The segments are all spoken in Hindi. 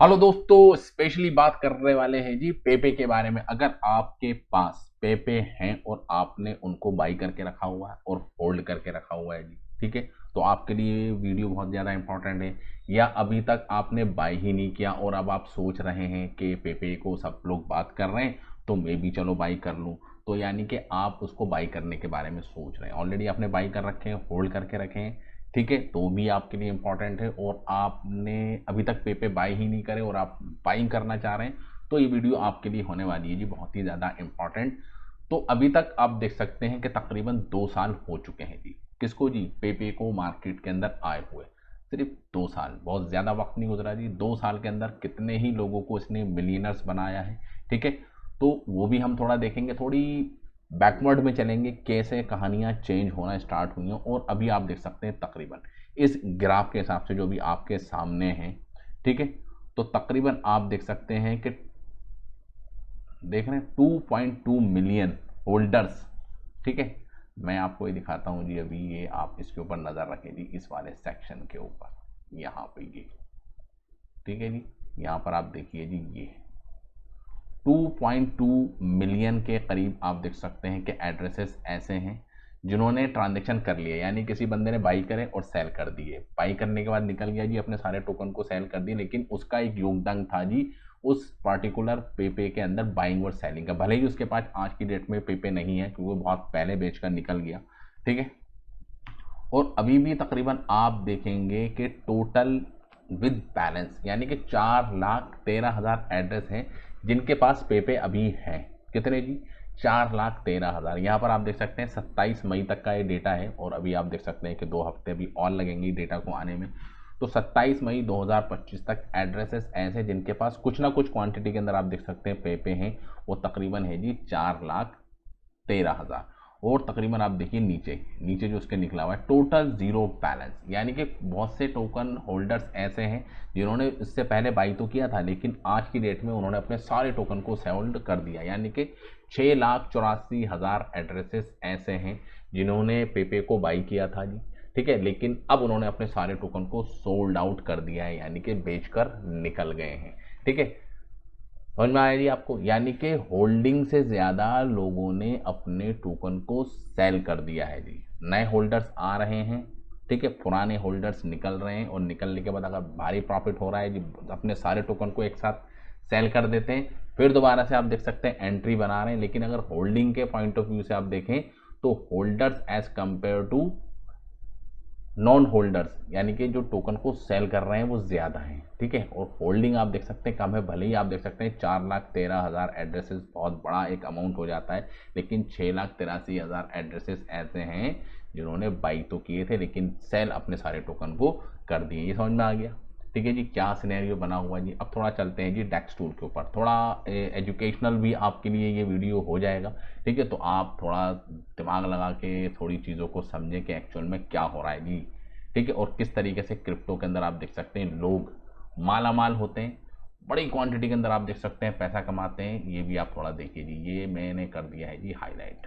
हेलो दोस्तों, स्पेशली बात करने वाले हैं जी पेपे के बारे में। अगर आपके पास पेपे हैं और आपने उनको बाई करके रखा हुआ है और होल्ड करके रखा हुआ है जी, ठीक है, तो आपके लिए ये वीडियो बहुत ज़्यादा इंपॉर्टेंट है। या अभी तक आपने बाई ही नहीं किया और अब आप सोच रहे हैं कि पेपे को सब लोग बात कर रहे हैं तो मैं भी चलो बाई कर लूँ, तो यानी कि आप उसको बाई करने के बारे में सोच रहे हैं। ऑलरेडी आपने बाई कर रखे हैं, होल्ड करके रखे हैं, ठीक है, तो भी आपके लिए इम्पोर्टेंट है। और आपने अभी तक पे बाई ही नहीं करे और आप बाइंग करना चाह रहे हैं तो ये वीडियो आपके लिए होने वाली है जी, बहुत ही ज़्यादा इम्पोर्टेंट। तो अभी तक आप देख सकते हैं कि तकरीबन 2 साल हो चुके हैं जी, किसको जी, पेपे को मार्केट के अंदर आए हुए। सिर्फ 2 साल, बहुत ज़्यादा वक्त नहीं गुजरा जी। 2 साल के अंदर कितने ही लोगों को इसने मिलियनर्स बनाया है, ठीक है, तो वो भी हम थोड़ा देखेंगे। थोड़ी बैकवर्ड में चलेंगे, कैसे कहानियां चेंज होना स्टार्ट हुई हैं। और अभी आप देख सकते हैं तकरीबन इस ग्राफ के हिसाब से जो भी आपके सामने है, ठीक है, तो तकरीबन आप देख सकते हैं कि देख रहे हैं 2.2 मिलियन होल्डर्स, ठीक है। मैं आपको ये दिखाता हूं जी, अभी ये आप इसके ऊपर नज़र रखें जी, इस वाले सेक्शन के ऊपर, यहाँ पे ये, ठीक है जी, यहाँ पर आप देखिए जी, ये 2.2 मिलियन के करीब आप देख सकते हैं कि एड्रेसेस ऐसे हैं जिन्होंने ट्रांजेक्शन कर लिए, यानी किसी बंदे ने बाई करे और सेल कर दिए। बाई करने के बाद निकल गया जी, अपने सारे टोकन को सेल कर दिए, लेकिन उसका एक योगदान था जी उस पार्टिकुलर पेपे के अंदर बाइंग और सेलिंग का। भले ही उसके पास आज की डेट में पेपे नहीं है क्योंकि वो बहुत पहले बेचकर निकल गया, ठीक है। और अभी भी तकरीबन आप देखेंगे कि टोटल विद बैलेंस यानी कि 4,13,000 एड्रेस हैं जिनके पास पेपे अभी हैं। कितने जी? 4,13,000। यहाँ पर आप देख सकते हैं 27 मई तक का ये डेटा है और अभी आप देख सकते हैं कि 2 हफ्ते अभी और लगेंगे डेटा को आने में। तो 27 मई 2025 तक एड्रेसेस ऐसे जिनके पास कुछ ना कुछ क्वांटिटी के अंदर आप देख सकते हैं पेपे हैं, वो तकरीबन है जी 4,13,000। और तकरीबन आप देखिए नीचे नीचे जो उसके निकला हुआ है टोटल जीरो बैलेंस, यानी कि बहुत से टोकन होल्डर्स ऐसे हैं जिन्होंने इससे पहले बाई तो किया था लेकिन आज की डेट में उन्होंने अपने सारे टोकन को सेल्ड कर दिया। यानी कि 6,84,000 एड्रेसेस ऐसे हैं जिन्होंने पेपे को बाई किया था जी, ठीक है, लेकिन अब उन्होंने अपने सारे टोकन को सोल्ड आउट कर दिया है, यानी कि बेचकर निकल गए हैं, ठीक है। समझ में आया जी आपको? यानी कि होल्डिंग से ज़्यादा लोगों ने अपने टोकन को सेल कर दिया है जी। नए होल्डर्स आ रहे हैं, ठीक है, पुराने होल्डर्स निकल रहे हैं और निकलने के बाद अगर भारी प्रॉफिट हो रहा है जी, अपने सारे टोकन को एक साथ सेल कर देते हैं, फिर दोबारा से आप देख सकते हैं एंट्री बना रहे हैं। लेकिन अगर होल्डिंग के पॉइंट ऑफ व्यू से आप देखें तो holders as compare to non holders, यानी कि जो टोकन को सेल कर रहे हैं वो ज़्यादा हैं, ठीक है, और होल्डिंग आप देख सकते हैं कम है। भले ही आप देख सकते हैं 4,13,000 एड्रेसेस बहुत बड़ा एक अमाउंट हो जाता है, लेकिन 6,83,000 एड्रेसेस ऐसे हैं जिन्होंने बाई तो किए थे लेकिन सेल अपने सारे टोकन को कर दिए। ये समझ में आ गया? ठीक है जी, क्या सिनेरियो बना हुआ है जी। अब थोड़ा चलते हैं जी डेक्स टूल के ऊपर, थोड़ा एजुकेशनल भी आपके लिए ये वीडियो हो जाएगा, ठीक है, तो आप थोड़ा दिमाग लगा के थोड़ी चीज़ों को समझें कि एक्चुअल में क्या हो रहा है जी, ठीक है, और किस तरीके से क्रिप्टो के अंदर आप देख सकते हैं लोग माला माल होते हैं, बड़ी क्वांटिटी के अंदर आप देख सकते हैं पैसा कमाते हैं। ये भी आप थोड़ा देखिए जी, ये मैंने कर दिया है जी हाईलाइट,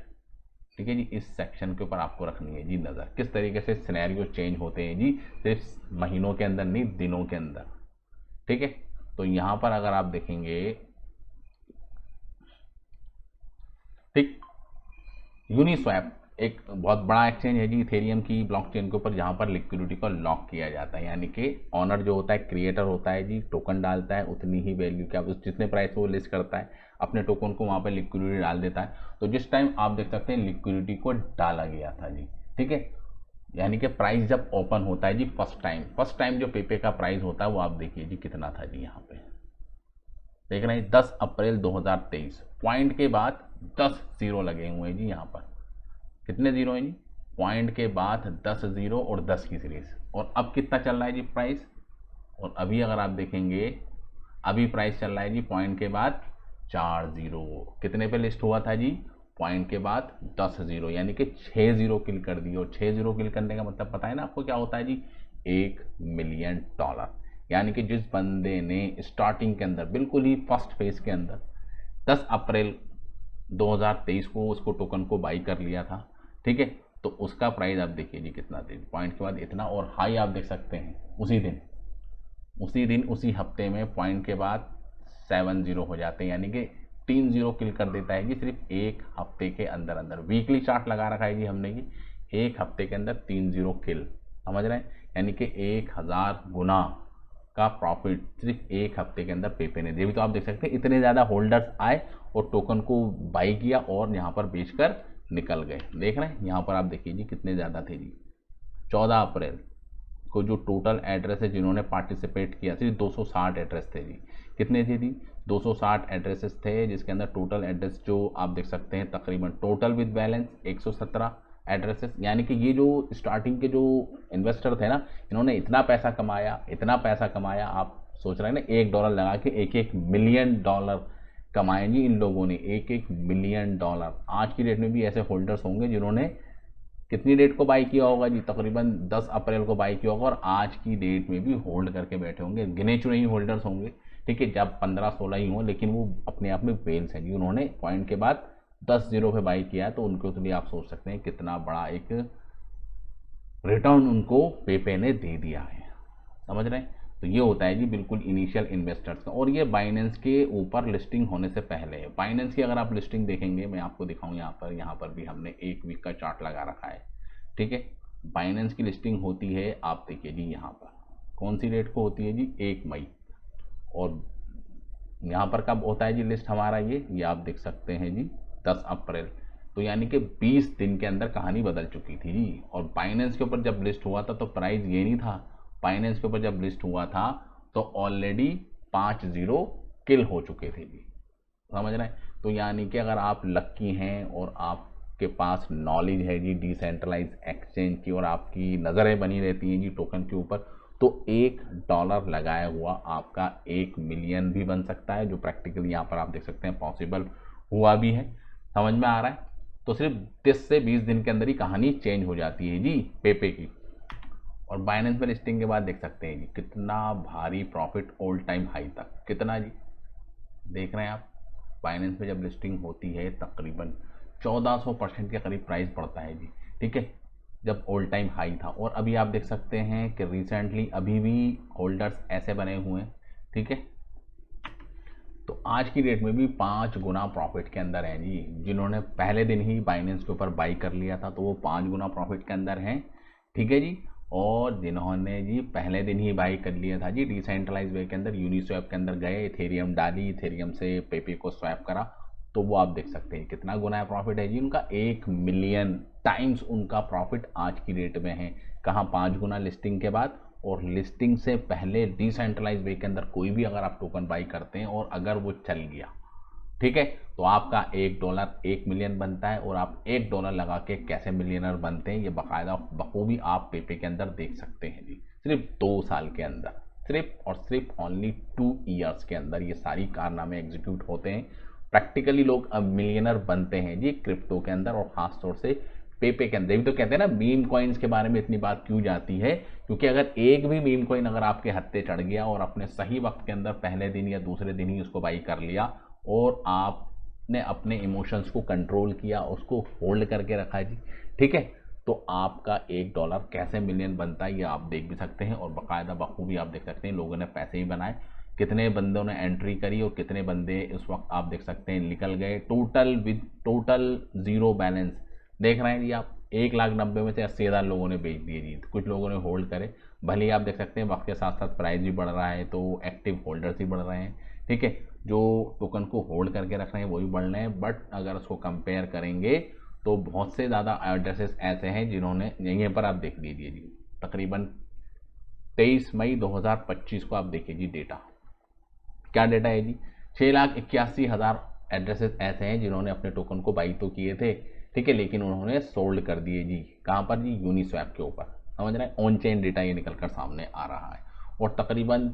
ठीक है जी। इस सेक्शन के ऊपर आपको रखनी है जी नज़र, किस तरीके से सिनेरियो चेंज होते हैं जी, सिर्फ महीनों के अंदर नहीं, दिनों के अंदर, ठीक है। तो यहाँ पर अगर आप देखेंगे, ठीक, यूनिस्वैप एक बहुत बड़ा एक्सचेंज है जी इथेरियम की ब्लॉकचेन के ऊपर, जहाँ पर लिक्विडिटी को लॉक किया जाता है, यानी कि ऑनर जो होता है, क्रिएटर होता है जी, टोकन डालता है उतनी ही वैल्यू क्या जितने प्राइस वो लिस्ट करता है अपने टोकन को, वहाँ पर लिक्विडिटी डाल देता है। तो जिस टाइम आप देख सकते हैं लिक्विडिटी को डाला गया था जी, ठीक है, यानी कि प्राइस जब ओपन होता है जी फर्स्ट टाइम जो पेपे का प्राइस होता है वो आप देखिए जी कितना था जी, यहाँ पे देख रहे हैं 10 अप्रैल 2023, पॉइंट के बाद 10 जीरो लगे हुए हैं जी। यहाँ पर कितने जीरो हैं जी? पॉइंट के बाद 10 जीरो और 10 की सीरीज। और अब कितना चल रहा है जी प्राइस? और अभी अगर आप देखेंगे अभी प्राइस चल रहा है जी पॉइंट के बाद 4 जीरो। कितने पे लिस्ट हुआ था जी? पॉइंट के बाद 10 जीरो, यानी कि 6 जीरो किल कर दिए। और 6 जीरो किल करने का मतलब पता है ना आपको क्या होता है जी? $1 मिलियन। यानी कि जिस बंदे ने स्टार्टिंग के अंदर बिल्कुल ही फर्स्ट फेज के अंदर 10 अप्रैल 2023 को उसको टोकन को बाई कर लिया था, ठीक है, तो उसका प्राइस आप देखिए जी कितना दे, पॉइंट के बाद इतना, और हाई आप देख सकते हैं उसी दिन उसी दिन उसी हफ्ते में पॉइंट के बाद 7-0 हो जाते हैं, यानी कि 3-0 किल कर देता है जी सिर्फ एक हफ्ते के अंदर अंदर। वीकली चार्ट लगा रखा है जी हमने कि एक हफ्ते के अंदर 3-0 किल, समझ रहे हैं, यानी कि 1000 गुना का प्रॉफिट सिर्फ एक हफ्ते के अंदर पेपे ने दिया। भी तो आप देख सकते हैं इतने ज़्यादा होल्डर्स आए और टोकन को बाई किया और यहाँ पर बेचकर निकल गए। देख रहे हैं यहाँ पर आप देखिए जी कितने ज़्यादा थे जी। 14 अप्रैल को जो टोटल एड्रेस है जिन्होंने पार्टिसिपेट किया सिर्फ 260 एड्रेस थे जी। कितने थे जी? 260 एड्रेसेस थे, जिसके अंदर टोटल एड्रेस जो आप देख सकते हैं तकरीबन टोटल विद बैलेंस 117 एड्रेसेस। यानी कि ये जो स्टार्टिंग के जो इन्वेस्टर थे ना, इन्होंने इतना पैसा कमाया, इतना पैसा कमाया, आप सोच रहे हैं ना, $1 लगा के $1 मिलियन कमाए जी इन लोगों ने, $1 मिलियन। आज की डेट में भी ऐसे होल्डर्स होंगे जिन्होंने कितनी डेट को बाई किया होगा जी? तकरीबन 10 अप्रैल को बाई किया होगा और आज की डेट में भी होल्ड करके बैठे होंगे। गिने चुने ही होल्डर्स होंगे, ठीक है, जब 15-16 ही हों, लेकिन वो अपने आप में वेल्स हैं जी। उन्होंने पॉइंट के बाद 10-0 पे बाई किया, तो उनको तो भी आप सोच सकते हैं कितना बड़ा एक रिटर्न उनको पेपे ने दे दिया है, समझ रहे हैं। तो ये होता है जी बिल्कुल इनिशियल इन्वेस्टर्स का, और ये बाइनेंस के ऊपर लिस्टिंग होने से पहले है। बाइनेंस की अगर आप लिस्टिंग देखेंगे, मैं आपको दिखाऊं यहाँ पर भी हमने एक वीक का चार्ट लगा रखा है, ठीक है। बाइनेंस की लिस्टिंग होती है, आप देखिए जी यहाँ पर कौन सी डेट को होती है जी? 1 मई। और यहाँ पर कब होता है जी लिस्ट हमारा? ये आप देख सकते हैं जी 10 अप्रैल। तो यानी कि 20 दिन के अंदर कहानी बदल चुकी थी जी। और बाइनेंस के ऊपर जब लिस्ट हुआ था तो प्राइस ये नहीं था, बाइनेंस के ऊपर जब लिस्ट हुआ था तो ऑलरेडी 5-0 किल हो चुके थे जी, समझ रहे हैं। तो यानी कि अगर आप लक्की हैं और आपके पास नॉलेज है जी डिसेंट्रलाइज एक्सचेंज की और आपकी नज़रें बनी रहती हैं जी टोकन के ऊपर, तो $1 लगाया हुआ आपका 1 मिलियन भी बन सकता है, जो प्रैक्टिकली यहाँ पर आप देख सकते हैं पॉसिबल हुआ भी है। समझ में आ रहा है? तो सिर्फ 10 से 20 दिन के अंदर ही कहानी चेंज हो जाती है जी पेपे की। और बाइनेंस में लिस्टिंग के बाद देख सकते हैं जी कितना भारी प्रॉफिट, ऑल टाइम हाई तक, कितना जी देख रहे हैं आप। बाइनेंस में जब लिस्टिंग होती है तकरीबन 1400% के करीब प्राइस बढ़ता है जी, ठीक है, जब ऑल टाइम हाई था। और अभी आप देख सकते हैं कि रिसेंटली अभी भी होल्डर्स ऐसे बने हुए हैं, ठीक है। तो आज की डेट में भी 5 गुना प्रॉफिट के अंदर हैं जी। जिन्होंने पहले दिन ही बाइनेंस के ऊपर बाई कर लिया था तो वो 5 गुना प्रॉफिट के अंदर हैं, ठीक है जी। और जिन्होंने जी पहले दिन ही बाई कर लिया था जी डिसेंट्रलाइज वे के अंदर, यूनिस्वैप के अंदर गए, इथेरियम डाली, इथेरियम से पेपे को स्वैप करा, तो वो आप देख सकते हैं कितना गुना प्रॉफिट है जी उनका। 1 मिलियन टाइम्स उनका प्रॉफिट आज की डेट में है। कहाँ? 5 गुना लिस्टिंग के बाद। और लिस्टिंग से पहले डिसेंट्रलाइज वे के अंदर कोई भी अगर आप टोकन बाई करते हैं और अगर वो चल गया, ठीक है, तो आपका $1 1 मिलियन बनता है। और आप $1 लगा के कैसे मिलियनर बनते हैं, ये बाकायदा बखूबी आप पेपे के अंदर देख सकते हैं जी। सिर्फ 2 साल के अंदर, सिर्फ और सिर्फ ओनली 2 ईयर्स के अंदर ये सारी कारनामे एग्जीक्यूट होते हैं। प्रैक्टिकली लोग अब मिलियनर बनते हैं जी क्रिप्टो के अंदर, और खासतौर से पेपे के अंदर भी। तो कहते हैं ना मीम कॉइन्स के बारे में इतनी बात क्यों जाती है, क्योंकि अगर एक भी मीम कॉइन अगर आपके हत्थे चढ़ गया और अपने सही वक्त के अंदर पहले दिन या दूसरे दिन ही उसको बाई कर लिया और आपने अपने इमोशंस को कंट्रोल किया, उसको होल्ड करके रखा जी, ठीक है, तो आपका $1 कैसे मिलियन बनता है ये आप देख भी सकते हैं। और बाकायदा बखूबी आप देख सकते हैं लोगों ने पैसे ही बनाए, कितने बंदों ने एंट्री करी और कितने बंदे उस वक्त आप देख सकते हैं निकल गए। टोटल 0 बैलेंस देख रहे हैं जी आप। 1,90,000 में से 80,000 लोगों ने बेच दिए जी, कुछ लोगों ने होल्ड करे। भले ही आप देख सकते हैं वक्त के साथ साथ प्राइस भी बढ़ रहा है तो एक्टिव होल्डर्स ही बढ़ रहे हैं, ठीक है, जो टोकन को होल्ड करके रख रहे हैं वही बढ़ रहे हैं। बट अगर उसको कंपेयर करेंगे तो बहुत से ज़्यादा एड्रेसेस ऐसे हैं जिन्होंने, यहीं पर आप देख लीजिए जी, तकरीबन 23 मई 2025 को आप देखिए जी डेटा, क्या डेटा है जी, 6,81,000 एड्रेसेस ऐसे हैं जिन्होंने अपने टोकन को बाई तो किए थे, ठीक है, लेकिन उन्होंने सोल्ड कर दिए जी। कहाँ पर जी? यूनिस्वैप के ऊपर, समझ रहे हैं। ऑन चेन डेटा ये निकल कर सामने आ रहा है। और तकरीबन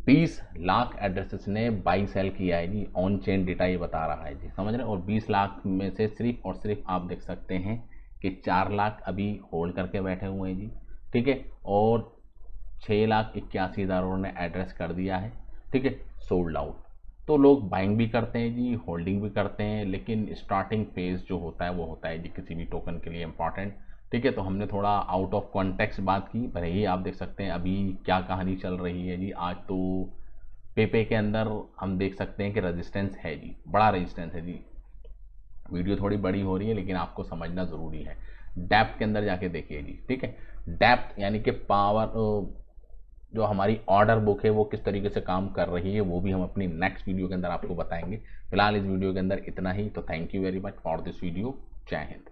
20 लाख एड्रेसेस ने बाई सेल किया है जी, ऑन चेन डेटा ये बता रहा है जी, समझ रहे हैं। और 20 लाख में से सिर्फ और सिर्फ आप देख सकते हैं कि 4 लाख अभी होल्ड करके बैठे हुए हैं जी, ठीक है, और 6,81,000 उन्होंने एड्रेस कर दिया है, ठीक है, सोल्ड आउट। तो लोग बाइंग भी करते हैं जी, होल्डिंग भी करते हैं, लेकिन स्टार्टिंग फेज जो होता है वो होता है जी किसी भी टोकन के लिए इंपॉर्टेंट, ठीक है। तो हमने थोड़ा आउट ऑफ कॉन्टेक्स्ट बात की, पर यही आप देख सकते हैं अभी क्या कहानी चल रही है जी। आज तो पेपे के अंदर हम देख सकते हैं कि रेजिस्टेंस है जी, बड़ा रेजिस्टेंस है जी। वीडियो थोड़ी बड़ी हो रही है लेकिन आपको समझना ज़रूरी है। डेप्थ के अंदर जाके देखिए जी, ठीक है। डेप्थ यानी कि पावर, जो हमारी ऑर्डर बुक है वो किस तरीके से काम कर रही है, वो भी हम अपनी नेक्स्ट वीडियो के अंदर आपको बताएंगे। फिलहाल इस वीडियो के अंदर इतना ही। तो thank you very much for this video. जय हिंद।